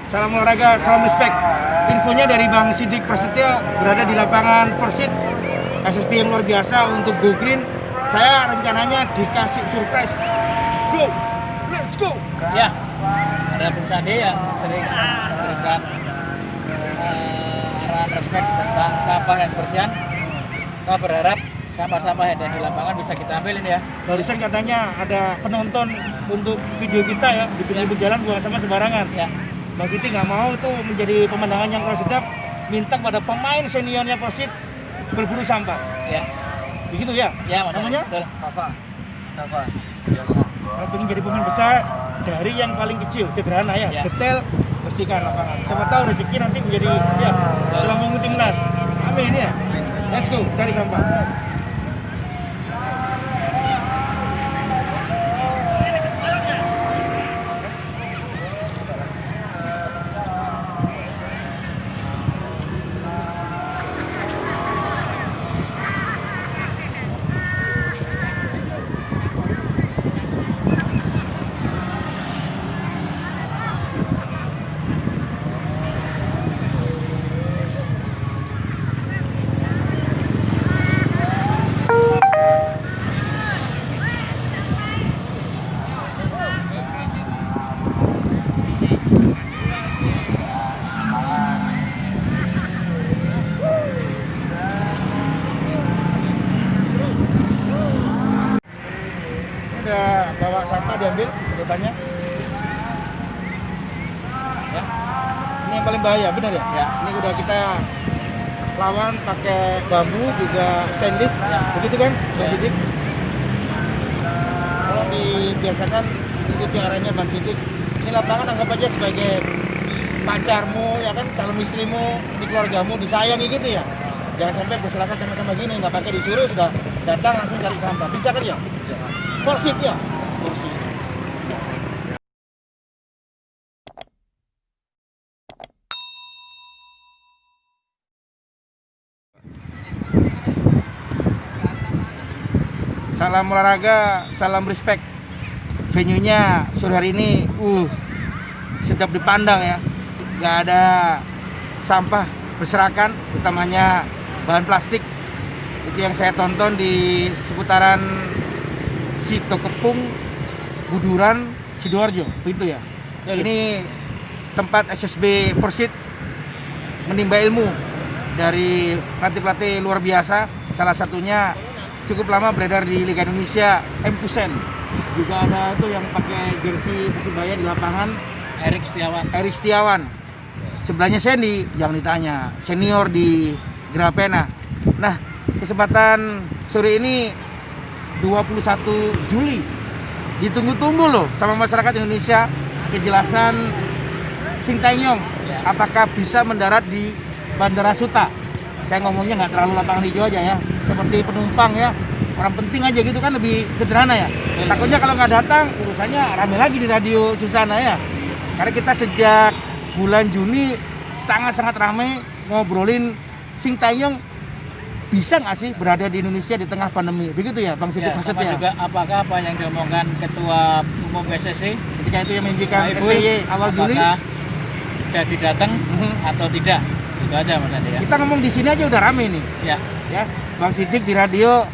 salam olahraga, salam respect. Infonya dari Bang Siddiq Prasetyo, berada di lapangan Persit SSB yang luar biasa untuk Go Green. Saya rencananya dikasih surprise. Go, let's go. Ya, ada Bung Sandi yang sering memberikan arahan respect tentang sampah dan kebersihan. Kita berharap sampah-sampah yang ada di lapangan bisa kita ambilin ya. Barusan katanya ada penonton untuk video kita ya, di pinggir jalan buang sampah sembarangan. Ya. Bang Siti nggak mau tuh menjadi pemandangan yang kurang sedap, minta pada pemain seniornya Persit berburu sampah. Ya. Begitu ya? Ya, Mas. Namanya? Betul. Apa? Biasa. Kalau ingin jadi pemain besar, dari yang paling kecil, sederhana ya, Ya. detail, bersihkan lapangan. Siapa tahu rezeki nanti menjadi ya, lambung timnas. Amin ya. Let's go, cari sampah. Udah bawa sampah diambil urutannya ya. Ini yang paling bahaya, benar ya? Ya. Ini udah kita lawan pakai bambu juga stainless Ya. begitu kan? Ya. Bang Siddiq, kalau dibiasakan ikuti arahnya Bang Siddiq. Ini lapangan anggap aja sebagai pacarmu ya kan, calon istrimu, di keluargamu, disayangi gitu ya. Jangan sampai berserakat sama-sama gini, nggak pakai disuruh, sudah datang langsung cari sampah. Bisa kan ya? Bisa. Persit ya? Persit. Salam olahraga, salam respect. Venue-nya sore hari ini sedap dipandang ya. Nggak ada sampah berserakan, utamanya bahan plastik. Itu yang saya tonton di seputaran Sitokepung, Buduran, Sidoarjo, itu ya. Ini tempat SSB Persit menimba ilmu dari pelatih-pelatih luar biasa. Salah satunya cukup lama beredar di Liga Indonesia, M. Kusen. Juga ada tuh yang pakai jersey Persibaya di lapangan, Erik Setiawan. Sebelahnya Sandy, jangan ditanya, senior di Grapena. Nah, kesempatan sore ini 21 Juli ditunggu-tunggu loh sama masyarakat Indonesia, kejelasan Sintayong apakah bisa mendarat di Bandara Suta. Saya ngomongnya nggak terlalu lapangan hijau aja ya, seperti penumpang ya, orang penting aja gitu kan, lebih sederhana ya. Takutnya kalau nggak datang urusannya rame lagi di Radio Susana ya. Karena kita sejak bulan Juni sangat-sangat ramai ngobrolin Sintayong bisa nggak sih berada di Indonesia di tengah pandemi, begitu ya Bang Siddiq sama ya? juga apakah apa yang diomongkan Ketua Umum PSSI Ketika itu yang menjanjikan Pak SBY awal Juli, apakah jadi datang atau tidak, itu aja Mas Andi ya. kita ngomong di sini aja udah rame nih ya. Bang Siddiq di radio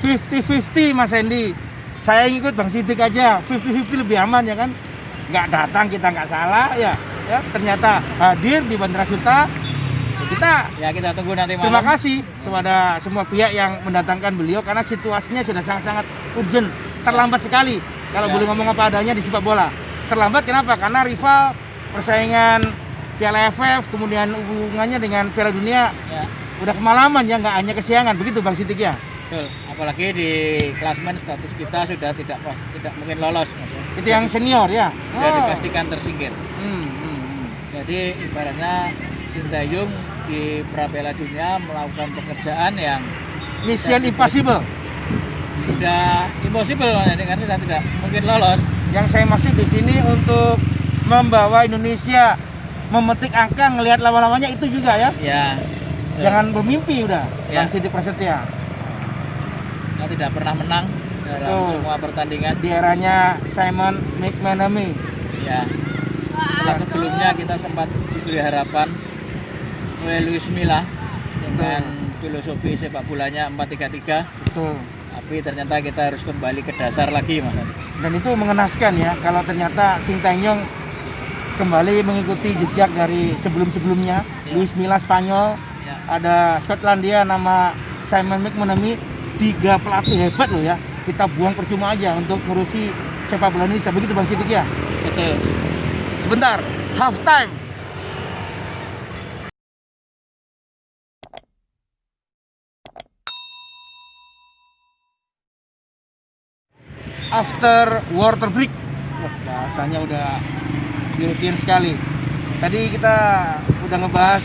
50-50 Mas Hendy, saya ikut Bang Siddiq aja 50-50 lebih aman ya kan, nggak datang kita nggak salah ya, ternyata hadir di Bandara Suta. Kita tunggu nanti malam. Terima kasih kepada semua pihak yang mendatangkan beliau karena situasinya sudah sangat-sangat urgent. Terlambat sekali kalau boleh ngomong apa adanya di sepak bola. Terlambat kenapa? Karena rival, persaingan Piala AFF, kemudian hubungannya dengan Piala Dunia udah kemalaman ya, nggak hanya kesiangan, begitu Bang Siddiq ya. Betul. Apalagi di klasmen status kita sudah tidak mungkin lolos. Itu yang senior ya. Sudah dipastikan tersingkir. Jadi ibaratnya Sintayong di Piala Dunia melakukan pekerjaan yang mission impossible. Sudah impossible karena sudah tidak mungkin lolos. Yang saya maksud di sini untuk membawa Indonesia memetik angka, ngelihat lawan-lawannya itu juga ya. Jangan bermimpi udah. Bang Siddiq Prasetyo. Kita tidak pernah menang dalam semua pertandingan. Di eranya Simon McManamy. Setelah sebelumnya kita sempat diberi harapan oleh Luis Milla dengan filosofi sepak bolanya 4-3-3. Betul. Tapi ternyata kita harus kembali ke dasar lagi, Mas Andi. Dan itu mengenaskan ya, kalau ternyata Sinteyong kembali mengikuti jejak dari sebelum-sebelumnya. Ya. Luis Milla Spanyol, Ya. ada Skotlandia nama Simon McManamy, 3 pelatih hebat loh ya. Kita buang percuma aja untuk ngurusi sepak bola Indonesia, begitu Bang Sidik ya. Betul. Sebentar, half time. After water break. Wah, bahasanya udah European sekali. Tadi kita udah ngebahas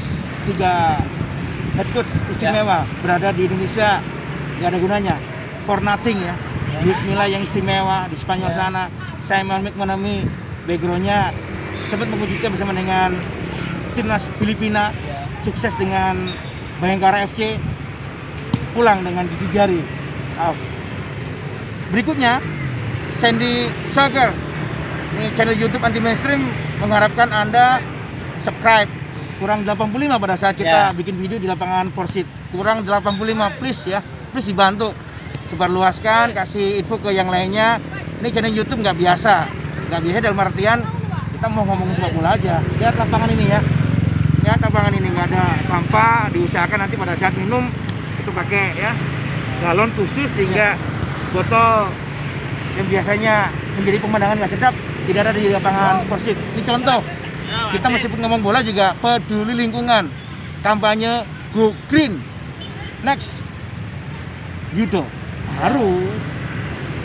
3 head coach istimewa berada di Indonesia, nggak ada gunanya, for nothing ya. Luis Milla yang istimewa di Spanyol sana, Simon McManamy backgroundnya sempat mewujudkan bersama dengan timnas Filipina, sukses dengan Bayangkara FC, pulang dengan gigi jari. Berikutnya Sandy Soccer, ini channel YouTube anti mainstream, mengharapkan Anda subscribe. Kurang 85 pada saat kita bikin video di lapangan Porsit. Kurang 85, please ya, please dibantu sebarluaskan, kasih info ke yang lainnya. Ini channel YouTube nggak biasa dalam artian kita mau ngomongin sepak bola aja. Lihat lapangan ini ya, lihat lapangan ini nggak ada sampah. Diusahakan nanti pada saat minum itu pakai ya galon khusus, sehingga botol yang biasanya menjadi pemandangan nggak sedap tidak ada di lapangan Persib. Ini contoh, kita meskipun ngomong bola juga peduli lingkungan, kampanye Go Green. Next, judo harus.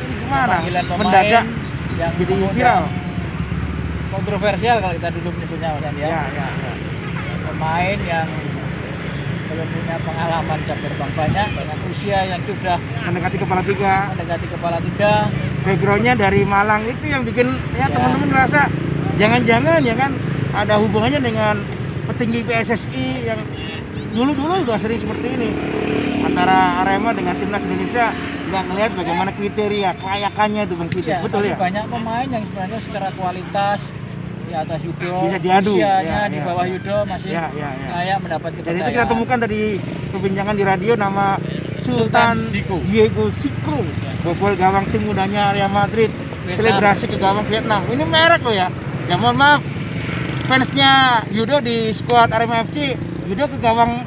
Ini gimana? Mendadak yang jadi viral, kontroversial kalau kita dulu menyebutnya, Mas Andi. ya. Pemain yang belum punya pengalaman jam terbang banyak, dengan usia yang sudah Mendekati kepala 3, 3, backgroundnya dari Malang, itu yang bikin ya teman-teman ngerasa jangan-jangan ya kan ada hubungannya dengan petinggi PSSI yang dulu udah sering seperti ini. Antara Arema dengan timnas Indonesia nggak ngelihat bagaimana kriteria kelayakannya itu Bang Sidik. Betul ya? Banyak pemain yang sebenarnya secara kualitas di atas judo, bisa diadu, usianya di bawah judo masih layak mendapat Dan kepercayaan. itu kita temukan tadi perbincangan di radio, nama Sultan Zico. Diego Zico, bobol gawang tim mudanya Real Madrid, selebrasi ke gawang Vietnam. Ini merek loh ya. Ya mohon maaf, fansnya judo di skuad Arema FC, judo ke gawang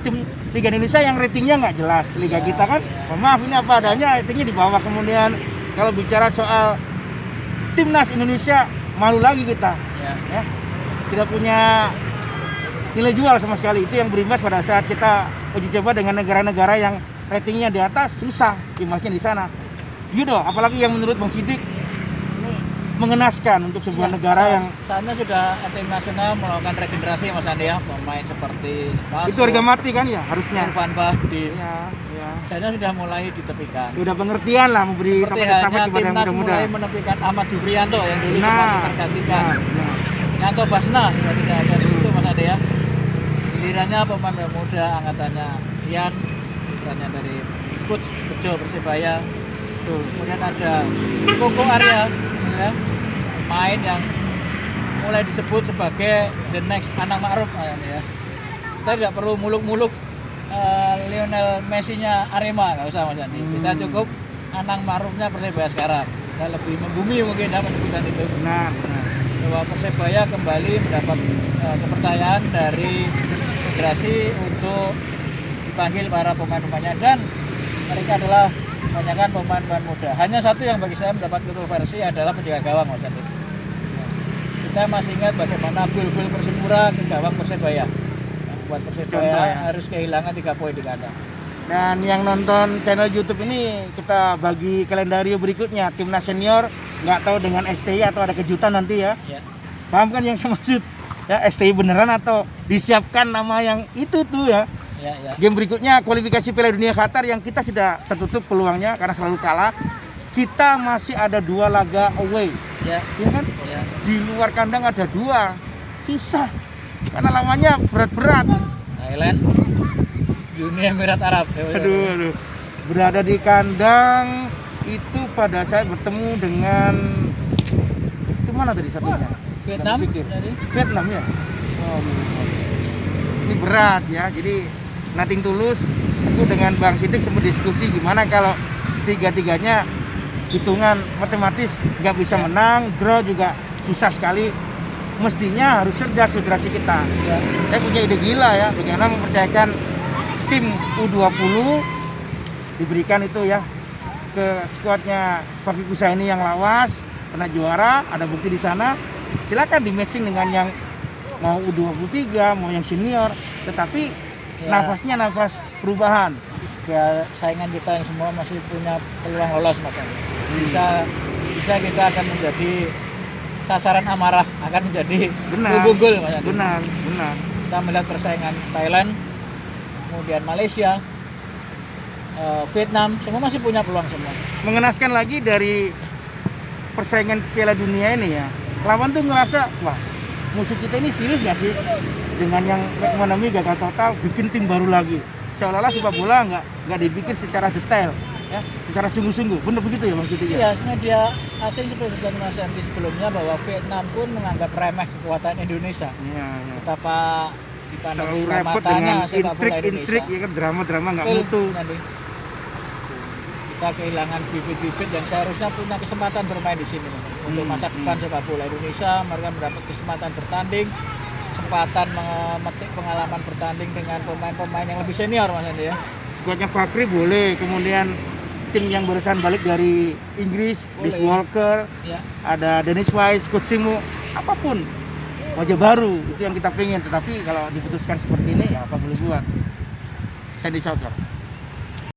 tim Liga Indonesia yang ratingnya nggak jelas. Liga kita kan, mohon maaf ini apa adanya, ratingnya di bawah. Kemudian kalau bicara soal timnas Indonesia, malu lagi kita, ya. Tidak punya nilai jual sama sekali. Itu yang berimbas pada saat kita uji coba dengan negara-negara yang ratingnya di atas, susah imbasnya di sana. Judo, apalagi yang menurut Bang Sidik ini mengenaskan untuk sebuah negara yang saatnya sudah tim nasional melakukan regenerasi, Mas Andi ya, pemain seperti itu harga mati kan ya harusnya. Irfan Bahdim. Ya. Saatnya sudah mulai ditepikan. Sudah pengertian lah memberi Seperti estafet halnya kepada yang timnas muda-muda. mulai menepikan Ahmad Jubrianto yang dulu sempat tergantikan. Yanto Basna sudah tidak ada di situ, Mas Ade ya. Gilirannya pemain muda angkatannya Ian, putranya dari Coach Bejo Persebaya. Kemudian ada Koko Arya, ya, pemain yang mulai disebut sebagai the next Anang Ma'ruf ya. Kita tidak perlu muluk-muluk Lionel Messi-nya Arema, nggak usah Mas Andi. Kita cukup Anang Ma'rufnya Persebaya sekarang. Kita lebih membumi mungkin ya menyebutkan itu. Benar. Bahwa Persebaya kembali mendapat kepercayaan dari federasi untuk dipanggil para pemain-pemainnya, dan mereka adalah kebanyakan pemain-pemain muda. Hanya satu yang bagi saya mendapat kontroversi adalah penjaga gawang, Mas Andi. Kita masih ingat bagaimana gol-gol Persipura ke gawang Persebaya. Buat Persebaya harus kehilangan 3 poin di kandang. Dan yang nonton channel YouTube ini kita bagi kalendario berikutnya. Timnas senior nggak tahu dengan STI atau ada kejutan nanti ya. Paham kan yang saya maksud? Ya, STI beneran atau disiapkan nama yang itu tuh ya. Game berikutnya kualifikasi Piala Dunia Qatar yang kita sudah tertutup peluangnya karena selalu kalah. Kita masih ada 2 laga away. Ya kan? Di luar kandang ada 2. Susah. Karena lawannya berat-berat. Thailand, Uni Emirat Arab. Aduh. Berada di kandang itu pada saat bertemu dengan itu mana tadi satunya? Vietnam Nggak pikir. dari Vietnam ya. Oh, ini berat ya. Jadi nothing tulus. Aku dengan Bang Sidik sempat diskusi gimana kalau tiga-tiganya hitungan matematis nggak bisa Ya. menang, draw juga susah sekali. Mestinya harus cerdas federasi kita. ya, Saya punya ide gila ya, bagaimana mempercayakan tim U20 diberikan itu ya ke skuadnya Fakih Kusaini yang lawas, pernah juara, ada bukti di sana. Silakan di matching dengan yang mau U23, mau yang senior, tetapi ya. nafasnya nafas perubahan. Ya, saingan kita yang semua masih punya peluang lolos Mas Andi. Bisa kita akan menjadi sasaran amarah, akan menjadi Benar. gugul Mas Andi. Benar. Kita melihat persaingan Thailand, kemudian Malaysia, Vietnam, semua masih punya peluang semua. Mengenaskan lagi dari persaingan Piala Dunia ini ya, lawan tuh ngerasa, wah musuh kita ini serius gak sih dengan yang McManamy gagal total, bikin tim baru lagi. Seolah-olah sepak bola nggak dibikin secara detail, ya, secara sungguh-sungguh. Bener begitu ya Bang Sidik ya? Iya, media asing seperti dan Mas Andi sebelumnya bahwa Vietnam pun menganggap remeh kekuatan Indonesia. Iya. Betapa dipandang Terlalu sebelah repot matanya dengan sepak bola intrik Indonesia. ya kan, drama-drama nggak Betul, mutu. Nanti. Kita kehilangan bibit-bibit yang seharusnya punya kesempatan bermain di sini. Untuk masa depan sepak bola Indonesia, mereka mendapat kesempatan bertanding, kesempatan memetik pengalaman bertanding dengan pemain-pemain yang lebih senior Mas Andi ya. Skuadnya Fakri boleh, kemudian tim yang barusan balik dari Inggris, Boleh. Chris Walker, Ya. ada Dennis Wise, Coach Simo, apapun wajah baru itu yang kita pengen. Tetapi kalau diputuskan seperti ini ya apa boleh buat. Sandy Soccer.